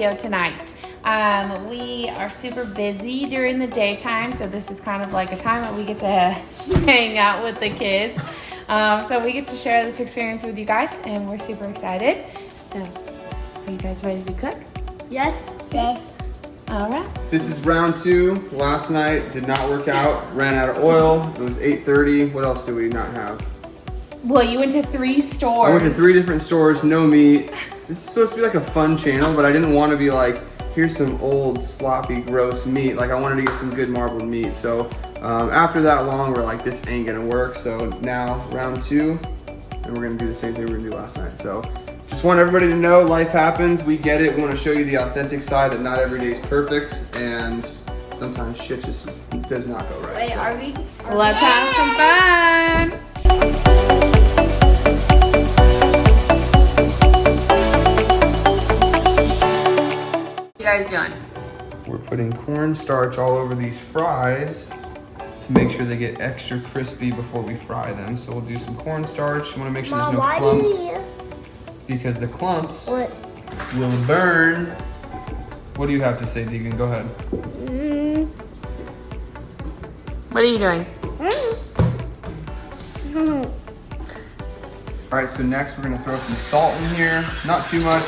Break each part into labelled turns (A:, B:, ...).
A: video tonight. We are super busy during the daytime, so this is kind of like a time that we get to hang out with the kids. So we get to share this experience with you guys, and we're super excited. So, are you guys ready to cook?
B: Yes. Yes.
A: All right.
C: This is round 2. Last night did not work out. Ran out of oil. It was 8:30. What else do we not have?
A: Well, you went to 3 stores.
C: I went to 3 different stores, no meat. This is supposed to be like a fun channel, but I didn't want to be like, here's some old, sloppy, gross meat. Like I wanted to get some good marbled meat. So after that long, we're like, this ain't gonna work. So now round 2, and we're gonna do the same thing we were gonna do last night. So just want everybody to know life happens. We get it. We want to show you the authentic side that not every day is perfect, and sometimes shit just does not go right.
B: Wait,
C: so.
B: are we?
A: Let's have some fun. What you guys doing?
C: We're putting cornstarch all over these fries to make sure they get extra crispy before we fry them. So we'll do some cornstarch. You want to make sure there's no clumps, because the clumps will burn. What do you have to say, Deegan? Go ahead.
A: What are you doing?
C: All right, so next we're gonna throw some salt in here. Not too much.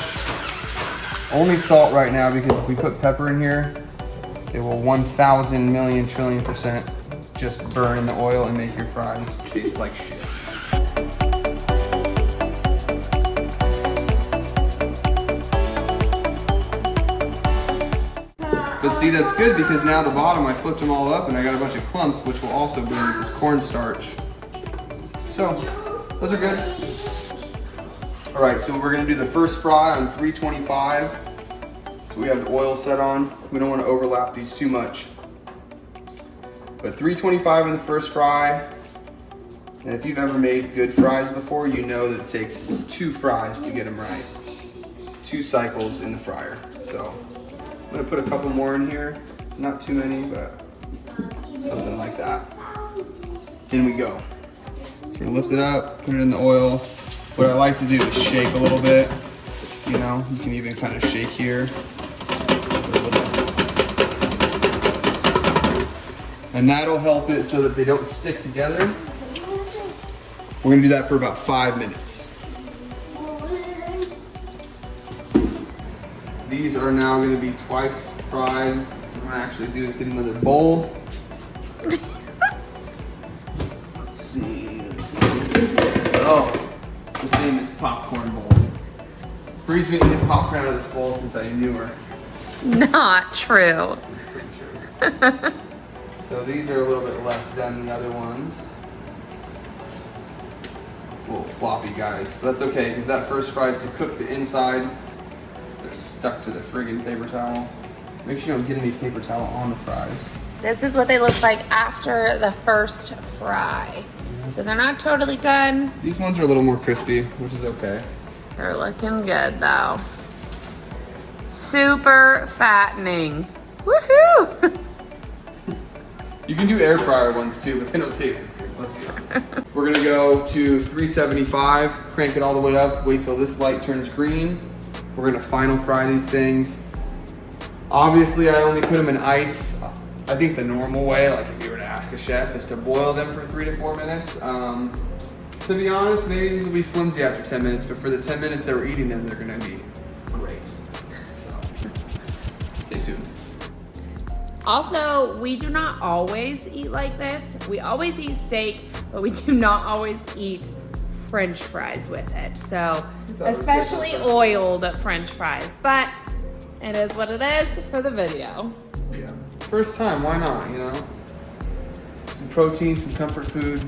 C: Only salt right now, because if we put pepper in here, it will 1,000 million trillion % just burn in the oil and make your fries taste like shit. But see, that's good, because now the bottom, I flipped them all up and I got a bunch of clumps, which will also burn with this cornstarch. So, those are good. All right, so we're gonna do the first fry on 325. So we have the oil set on. We don't wanna overlap these too much. But 325 in the first fry. And if you've ever made good fries before, you know that it takes 2 fries to get them right. 2 cycles in the fryer. So I'm gonna put a couple more in here. Not too many, but something like that. In we go. So we're gonna lift it up, put it in the oil. What I like to do is shake a little bit. You know, you can even kind of shake here. And that'll help it so that they don't stick together. We're gonna do that for about 5 minutes. These are now gonna be twice fried. What I'm gonna actually do is get another bowl. Let's see. Oh, the famous popcorn bowl. Bree's been eating popcorn out of this bowl since I knew her.
A: Not true.
C: That's pretty true. So these are a little bit less done than other ones. Little floppy guys. But that's okay, because that first fry is to cook the inside. They're stuck to the friggin' paper towel. Make sure you don't get any paper towel on the fries.
A: This is what they look like after the first fry. So they're not totally done.
C: These ones are a little more crispy, which is okay.
A: They're looking good though. Super fattening. Woohoo!
C: You can do air fryer ones too, but they don't taste as good, let's be honest. We're gonna go to 375, crank it all the way up, wait till this light turns green. We're gonna final fry these things. Obviously, I only put them in ice. I think the normal way, like if you were to ask a chef, is to boil them for 3 to 4 minutes. To be honest, maybe these will be flimsy after 10 minutes, but for the 10 minutes that we're eating them, they're gonna be great. So, stay tuned.
A: Also, we do not always eat like this. We always eat steak, but we do not always eat French fries with it. So, especially oiled French fries, but it is what it is for the video.
C: Yeah. First time, why not, you know? Some protein, some comfort food.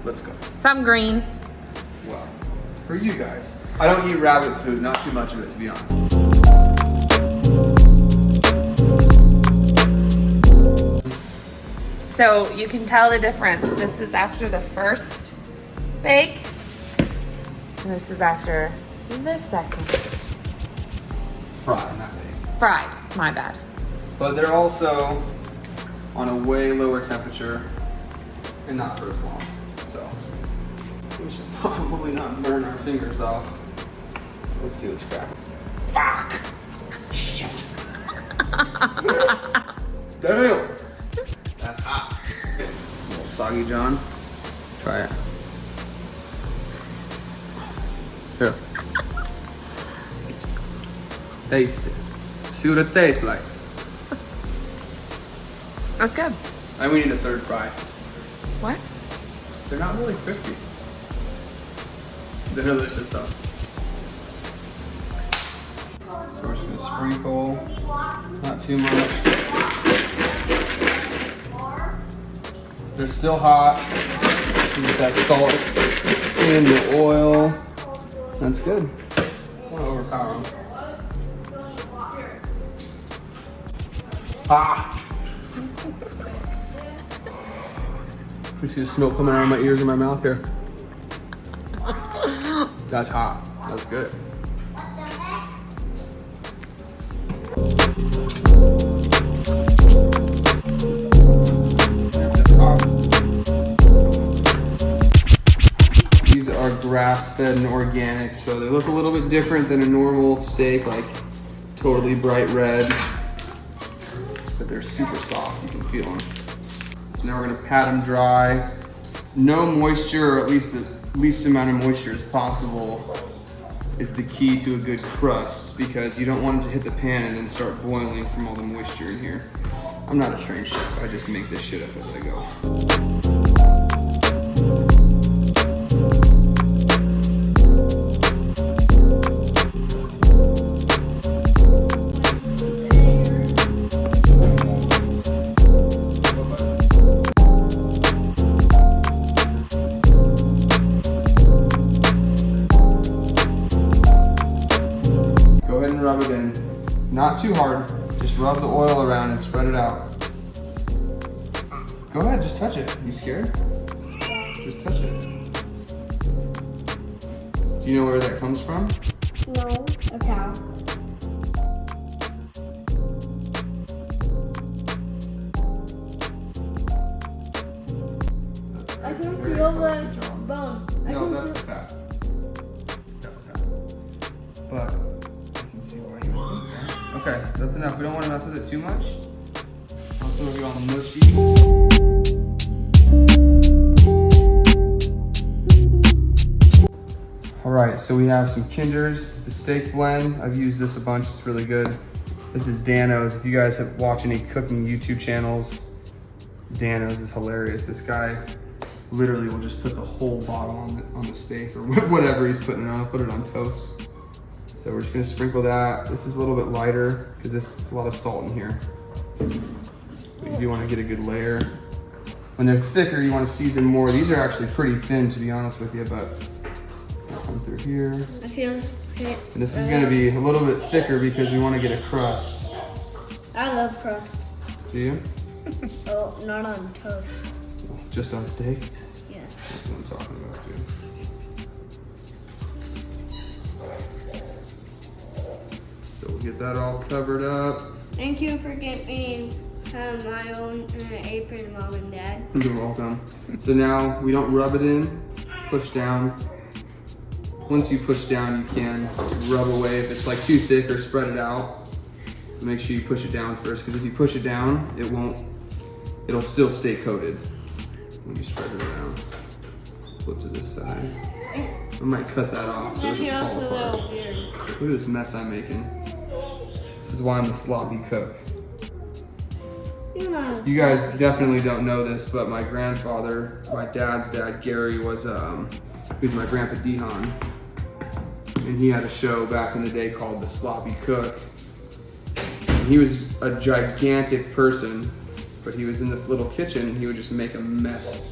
C: Let's go.
A: Some green.
C: Well, for you guys. I don't eat rabbit food, not too much of it, to be honest.
A: So you can tell the difference. This is after the first bake, and this is after the second.
C: Fried, not baked.
A: Fried, my bad.
C: But they're also on a way lower temperature and not for as long. So we should probably not burn our fingers off. Let's see what's cracking. Fuck! Damn. That's hot. A little soggy John. Try it. Here. Taste it. See what it tastes like.
A: That's good.
C: And we need a third fry.
A: What?
C: They're not really crispy. They're delicious though. So we're just gonna sprinkle, not too much. They're still hot. Get that salt in the oil. That's good. I want to overpower them. Ah! You see the smoke coming out of my ears and my mouth here. That's hot. That's good. These are grass-fed and organic, so they look a little bit different than a normal steak, like totally bright red. But they're super soft. You can feel them. So now we're gonna pat them dry. No moisture, or at least the least amount of moisture as possible, is the key to a good crust, because you don't want it to hit the pan and then start boiling from all the moisture in here. I'm not a trained chef. I just make this shit up as I go. Rub it in, not too hard, just rub the oil around and spread it out. Go ahead, just touch it. You scared? Just touch it. Do you know where that comes from?
B: No, a cow. I can feel the bone.
C: No, that's the fat. That's fat. But okay, that's enough. We don't want to mess with it too much. Also, it'll get all mushy. All right, so we have some Kinder's, the steak blend. I've used this a bunch, it's really good. This is Dano's. If you guys have watched any cooking YouTube channels, Dano's is hilarious. This guy literally will just put the whole bottle on the steak or whatever he's putting it on. I'll put it on toast. So we're just gonna sprinkle that. This is a little bit lighter because there's a lot of salt in here. But you do wanna get a good layer. When they're thicker, you wanna season more. These are actually pretty thin, to be honest with you, but I'll come through here.
B: It feels good.
C: And this is gonna be a little bit thicker because we wanna get a crust.
B: I love crust.
C: Do you?
B: Oh, not on toast.
C: Just on steak?
B: Yeah.
C: That's what I'm talking about, dude. So we'll get that all covered up.
B: Thank you for getting me my own apron, Mom and Dad.
C: You're welcome. So now we don't rub it in, push down. Once you push down, you can rub away if it's like too thick or spread it out. Make sure you push it down first, because if you push it down, it'll still stay coated when you spread it around. Flip to this side. I might cut that off so it doesn't fall apart. Look at this mess I'm making. This is why I'm the sloppy cook. You guys definitely don't know this, but my grandfather, my dad's dad, Gary, was he's my grandpa DeHaan. And he had a show back in the day called The Sloppy Cook. And he was a gigantic person, but he was in this little kitchen and he would just make a mess.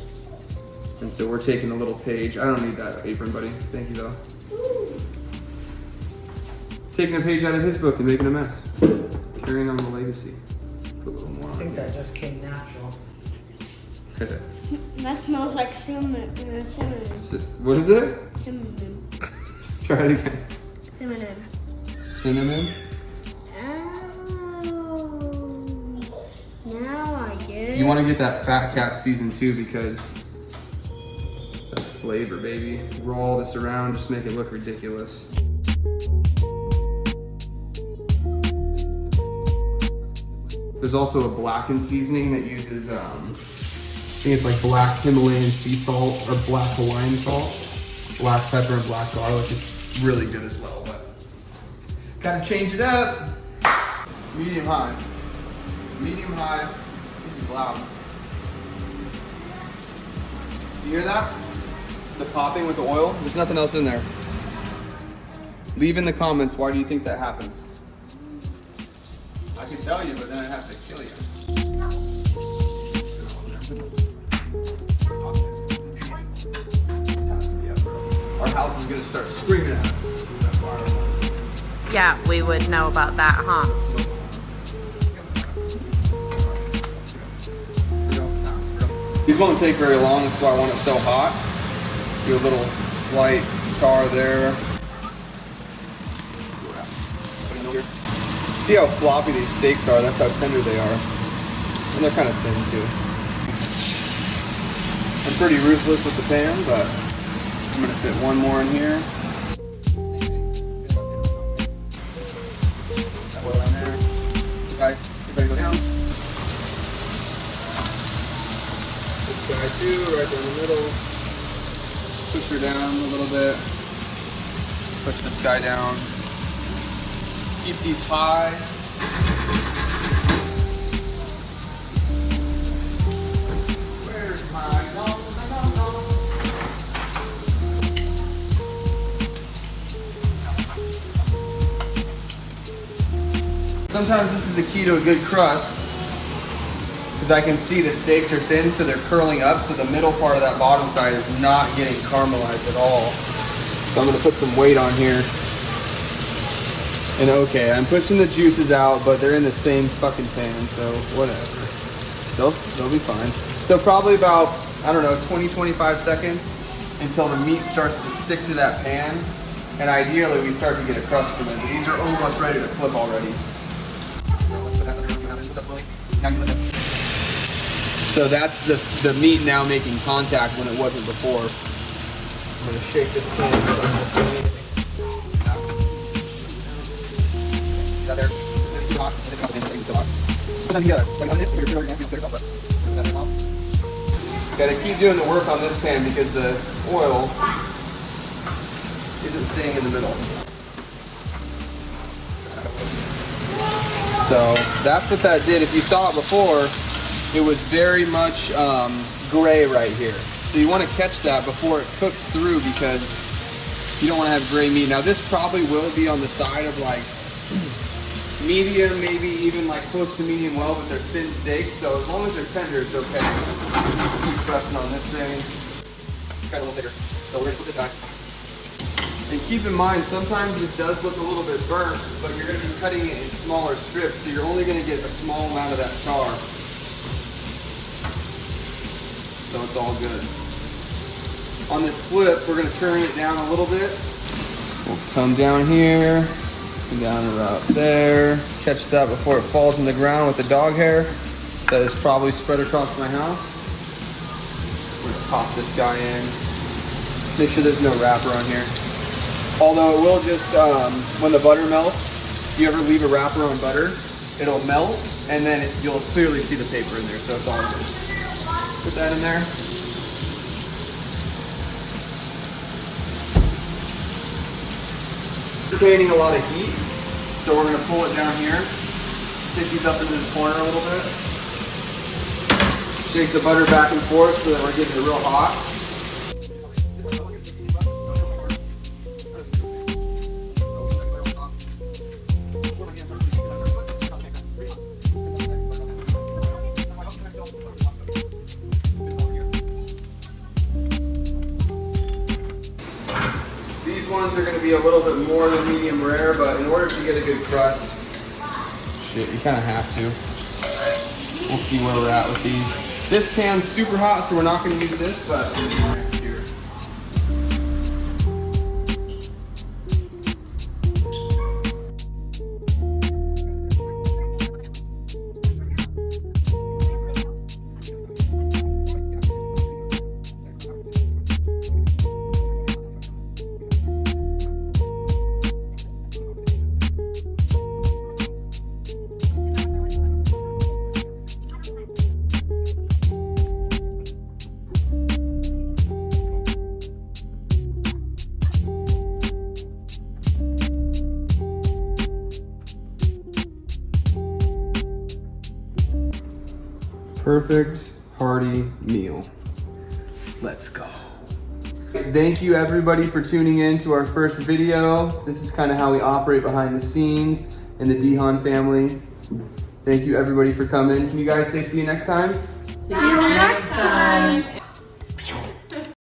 C: And so we're taking a little page. I don't need that apron, buddy. Thank you though. Taking a page out of his book and making a mess. Carrying on the legacy. Put a little more on.
D: I think that just came natural.
C: Okay.
B: That smells like cinnamon.
C: What is it?
B: Cinnamon.
C: Try it again.
B: Cinnamon.
C: Cinnamon?
B: Oh. Now I get it.
C: You want to get that fat cap seasoned too, because that's flavor, baby. Roll all this around, just make it look ridiculous. There's also a blackened seasoning that uses, I think it's like black Himalayan sea salt or black Hawaiian salt, black pepper and black garlic. It's really good as well, but gotta change it up. Medium high. Medium high. This is loud. You hear that? The popping with the oil? There's nothing else in there. Leave in the comments, why do you think that happens? I can tell you, but then I'd have to kill you. Our house is gonna start screaming at us.
A: Yeah, we would know about that, huh?
C: These won't take very long, that's why I want it so hot. Do a little slight char there. See how floppy these steaks are? That's how tender they are. And they're kind of thin too. I'm pretty ruthless with the pan, but I'm gonna fit one more in here. That oil in there. Okay, everybody go down. This guy too, right down the middle. Push her down a little bit. Push this guy down. Keep these high. Where's my no? Sometimes this is the key to a good crust, because I can see the steaks are thin, so they're curling up, so the middle part of that bottom side is not getting caramelized at all. So I'm gonna put some weight on here. And okay, I'm pushing the juices out, but they're in the same fucking pan, so whatever. They'll be fine. So probably about, I don't know, 20-25 seconds until the meat starts to stick to that pan. And ideally, we start to get a crust from it. These are almost ready to flip already. So that's the meat now making contact when it wasn't before. I'm gonna shake this pan. Gotta keep doing the work on this pan because the oil isn't staying in the middle. So that's what that did. If you saw it before, it was very much gray right here. So you want to catch that before it cooks through because you don't want to have gray meat. Now this probably will be on the side of like medium, maybe even like close to medium well, but they're thin steaks, so as long as they're tender, it's okay. Keep pressing on this thing. Got a little bigger. So we're gonna put this back. And keep in mind, sometimes this does look a little bit burnt, but you're gonna be cutting it in smaller strips, so you're only gonna get a small amount of that char. So it's all good. On this flip, we're gonna turn it down a little bit. We'll come down here. Down about there. Catch that before it falls in the ground with the dog hair that is probably spread across my house. We're gonna pop this guy in. Make sure there's no wrapper on here. Although it will just, when the butter melts, if you ever leave a wrapper on butter, it'll melt and then you'll clearly see the paper in there, so it's all good. Put that in there. Retaining a lot of heat, so we're going to pull it down here, stick these up into this corner a little bit, shake the butter back and forth so that we're getting it real hot. Ones are going to be a little bit more than medium rare, but in order to get a good crust, shit, you kind of have to. We'll see where we're at with these. This pan's super hot, so we're not going to use this, but next year. perfect hearty meal. Let's go. Thank you everybody for tuning in to our first video. This is kind of how we operate behind the scenes in the DeHaan family. Thank you everybody for coming. Can you guys say see you next time?
A: See you next time.